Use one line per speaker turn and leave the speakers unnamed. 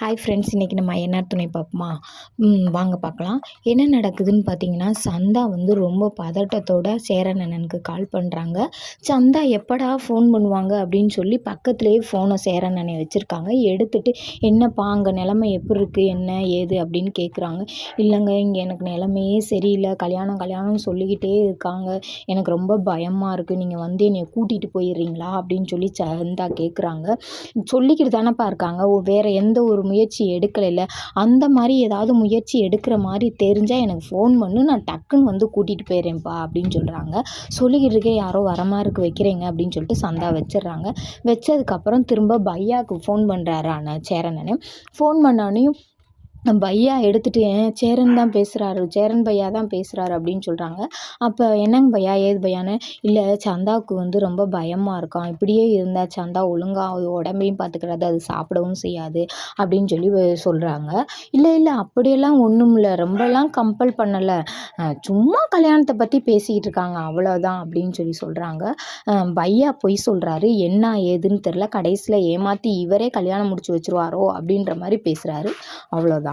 Hi friends, இன்றைக்கி நம்ம NR துணை பார்ப்போமா? வாங்க பார்க்கலாம். என்ன நடக்குதுன்னு பார்த்தீங்கன்னா, சந்தா வந்து ரொம்ப பதட்டத்தோட சேரன் அண்ணனுக்கு கால் பண்ணுறாங்க. சந்தா எப்படா ஃபோன் பண்ணுவாங்க அப்படின்னு சொல்லி பக்கத்துலேயே ஃபோனை சேரன் அண்ணன் வச்சுருக்காங்க. எடுத்துட்டு, என்னப்பா அங்கே நிலமை எப்படி இருக்குது, என்ன ஏது அப்படின்னு கேட்குறாங்க. இல்லைங்க, இங்கே எனக்கு நிலமையே சரியில்லை, கல்யாணம்னு சொல்லிக்கிட்டே இருக்காங்க, எனக்கு ரொம்ப பயமாக இருக்குது, நீங்கள் வந்து என்னை கூட்டிகிட்டு போயிடுறீங்களா அப்படின்னு சொல்லி சந்தா கேட்குறாங்க. சொல்லிக்கிட்டு தானப்பா இருக்காங்க, வேறு எந்த ஒரு முயற்சி எடுக்கலைல்ல, அந்த மாதிரி ஏதாவது முயற்சி எடுக்கிற மாதிரி தெரிஞ்சால் எனக்கு ஃபோன் பண்ணு, நான் டக்குன்னு வந்து கூட்டிகிட்டு போயிடுறேன்ப்பா அப்படின்னு சொல்கிறாங்க. சொல்லிக்கிட்டு இருக்கே யாரோ வர மாதிரி இருக்கு, வைக்கிறேங்க அப்படின்னு சொல்லிட்டு சந்தா வச்சிடுறாங்க. வச்சதுக்கப்புறம் திரும்ப பையாவுக்கு ஃபோன் பண்ணுறாரு சேரன். ஃபோன் பண்ணோன்னையும் பையா எடுத்துகிட்டு சேரன் தான் பேசுகிறாரு, சேரன் பையா தான் பேசுகிறாரு அப்படின்னு சொல்கிறாங்க. அப்போ என்னங்க பையா, ஏது பையான்னு, இல்லை சந்தாவுக்கு வந்து ரொம்ப பயமாக இருக்கான், இப்படியே இருந்தால் சந்தா ஒழுங்காக உடம்பையும் பார்த்துக்கிறாது, அது சாப்பிடவும் செய்யாது அப்படின்னு சொல்லி சொல்கிறாங்க. இல்லை அப்படியெல்லாம் ஒன்றும் இல்லை, ரொம்பலாம் கம்பல் பண்ணலை, சும்மா கல்யாணத்தை பற்றி பேசிக்கிட்டு இருக்காங்க அவ்வளோதான் அப்படின்னு சொல்லி சொல்கிறாங்க. பையா பொய் சொல்கிறாரு, என்ன ஏதுன்னு தெரில, கடைசியில் ஏமாற்றி இவரே கல்யாணம் முடிச்சு வச்சுருவாரோ அப்படின்ற மாதிரி பேசுகிறாரு. அவ்வளோதான்.